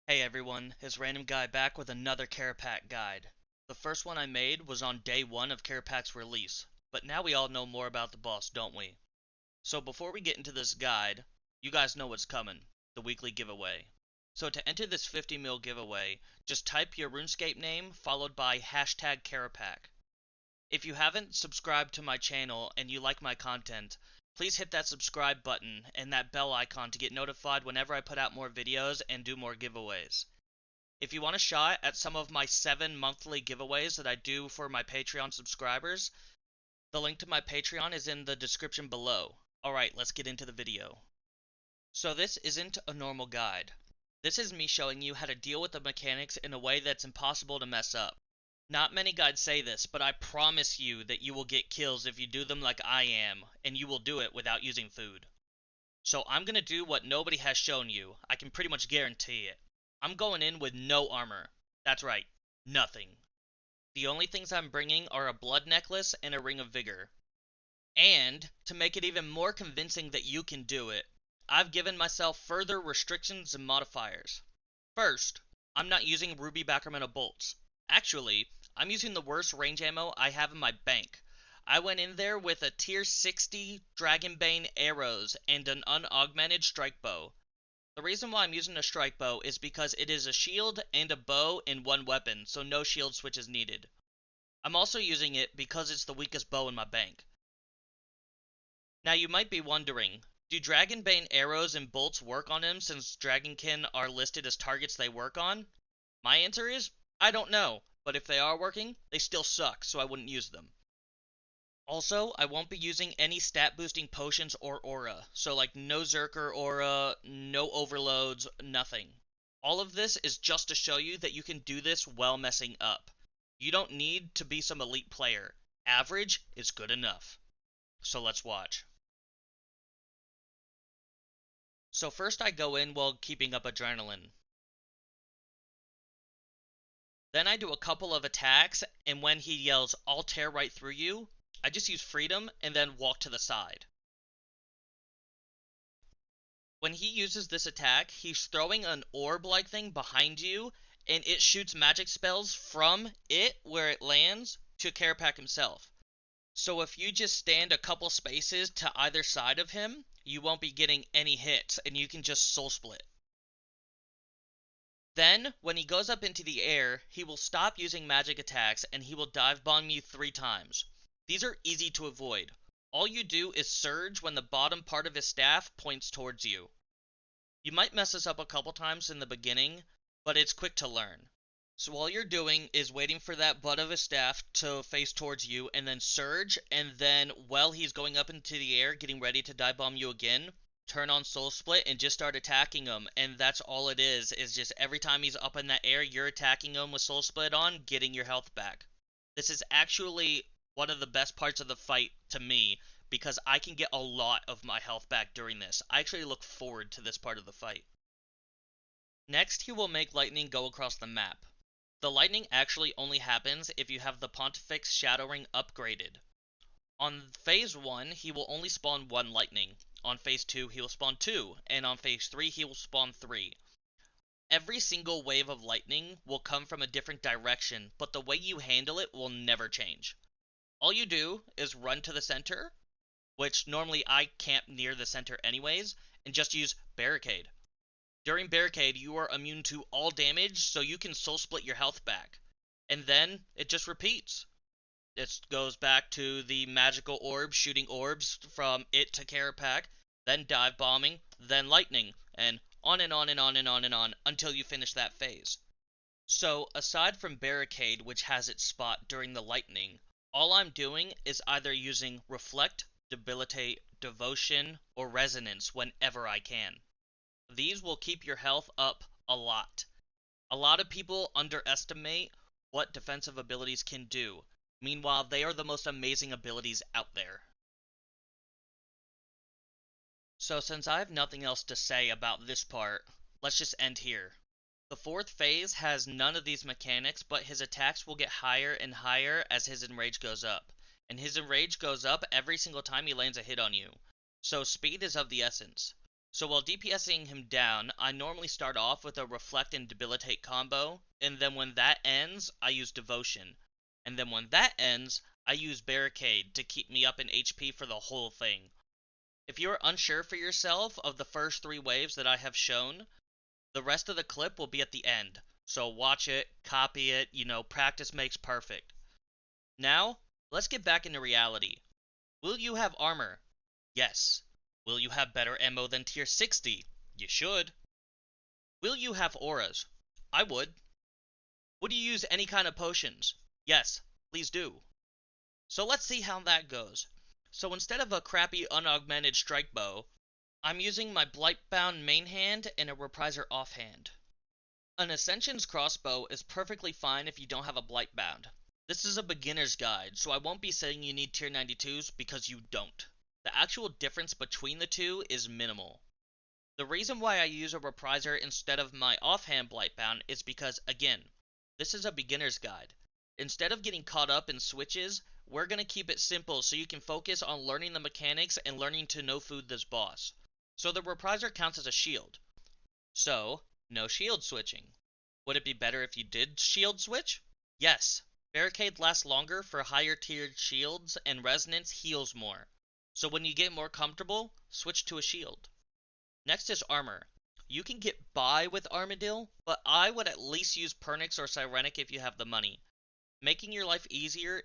Hey everyone, it's Random Guy back with another Kerapac guide. The first one I made was on day 1 of Kerapac's release, but now we all know more about the boss, don't we? So before we get into this guide, you guys know what's coming, the weekly giveaway. So to enter this 50 mil giveaway, just type your RuneScape name followed by hashtag Kerapac. If you haven't subscribed to my channel and you like my content, please hit that subscribe button and that bell icon to get notified whenever I put out more videos and do more giveaways. If you want a shot at some of my 7 monthly giveaways that I do for my Patreon subscribers, the link to my Patreon is in the description below. Alright, let's get into the video. So this isn't a normal guide. This is me showing you how to deal with the mechanics in a way that's impossible to mess up. Not many guides say this, but I promise you that you will get kills if you do them like I am, and you will do it without using food. So I'm gonna do what nobody has shown you. I can pretty much guarantee it. I'm going in with no armor. That's right, nothing. The only things I'm bringing are a blood necklace and a ring of vigor. And, to make it even more convincing that you can do it, I've given myself further restrictions and modifiers. First, I'm not using ruby backramental bolts. Actually, I'm using the worst range ammo I have in my bank. I went in there with a tier 60 Dragonbane arrows and an unaugmented strike bow. The reason why I'm using a strike bow is because it is a shield and a bow in one weapon, so no shield switch is needed. I'm also using it because it's the weakest bow in my bank. Now you might be wondering, do Dragonbane arrows and bolts work on him since Dragonkin are listed as targets they work on? My answer is, I don't know, but if they are working, they still suck, so I wouldn't use them. Also, I won't be using any stat boosting potions or aura, so like no Zerker aura, no overloads, nothing. All of this is just to show you that you can do this while messing up. You don't need to be some elite player. Average is good enough. So let's watch. So first I go in while keeping up adrenaline. Then I do a couple of attacks, and when he yells, "I'll tear right through you," I just use freedom and then walk to the side. When he uses this attack, he's throwing an orb-like thing behind you, and it shoots magic spells from it, where it lands, to Kerapac himself. So if you just stand a couple spaces to either side of him, you won't be getting any hits, and you can just soul split. Then, when he goes up into the air, he will stop using magic attacks and he will dive bomb you 3 times. These are easy to avoid. All you do is surge when the bottom part of his staff points towards you. You might mess this up a couple times in the beginning, but it's quick to learn. So all you're doing is waiting for that butt of his staff to face towards you and then surge, and then while he's going up into the air getting ready to dive bomb you again, turn on Soul Split and just start attacking him, and that's all it is just every time he's up in that air, you're attacking him with Soul Split on, getting your health back. This is actually one of the best parts of the fight to me, because I can get a lot of my health back during this. I actually look forward to this part of the fight. Next, he will make lightning go across the map. The lightning actually only happens if you have the Pontifex Shadow Ring upgraded. On phase 1, he will only spawn 1 lightning. On phase 2, he will spawn 2, and on phase 3, he will spawn 3. Every single wave of lightning will come from a different direction, but the way you handle it will never change. All you do is run to the center, which normally I camp near the center anyways, and just use Barricade. During Barricade, you are immune to all damage, so you can soul split your health back. And then, it just repeats. It goes back to the magical orb shooting orbs from it to Kerapac, then dive bombing, then lightning, and on and on and on and on and on until you finish that phase. So, aside from Barricade, which has its spot during the lightning, all I'm doing is either using Reflect, Debilitate, Devotion, or Resonance whenever I can. These will keep your health up a lot. A lot of people underestimate what defensive abilities can do. Meanwhile, they are the most amazing abilities out there. So since I have nothing else to say about this part, let's just end here. The 4th phase has none of these mechanics, but his attacks will get higher and higher as his enrage goes up. And his enrage goes up every single time he lands a hit on you. So speed is of the essence. So while DPSing him down, I normally start off with a Reflect and Debilitate combo, and then when that ends, I use Devotion. And then when that ends, I use Barricade to keep me up in HP for the whole thing. If you're unsure for yourself of the first 3 waves that I have shown, the rest of the clip will be at the end. So watch it, copy it, practice makes perfect. Now, let's get back into reality. Will you have armor? Yes. Will you have better ammo than tier 60? You should. Will you have auras? I would. Would you use any kind of potions? Yes, please do. So let's see how that goes. So instead of a crappy unaugmented strike bow, I'm using my Blightbound main hand and a Repriser offhand. An Ascension's crossbow is perfectly fine if you don't have a Blightbound. This is a beginner's guide, so I won't be saying you need tier 92s because you don't. The actual difference between the two is minimal. The reason why I use a Repriser instead of my offhand Blightbound is because, again, this is a beginner's guide. Instead of getting caught up in switches, we're going to keep it simple so you can focus on learning the mechanics and learning to no-food this boss. So the Repriser counts as a shield. So, no shield switching. Would it be better if you did shield switch? Yes. Barricade lasts longer for higher tiered shields and Resonance heals more. So when you get more comfortable, switch to a shield. Next is armor. You can get by with Armadil, but I would at least use Pernix or Sirenic if you have the money. Making your life easier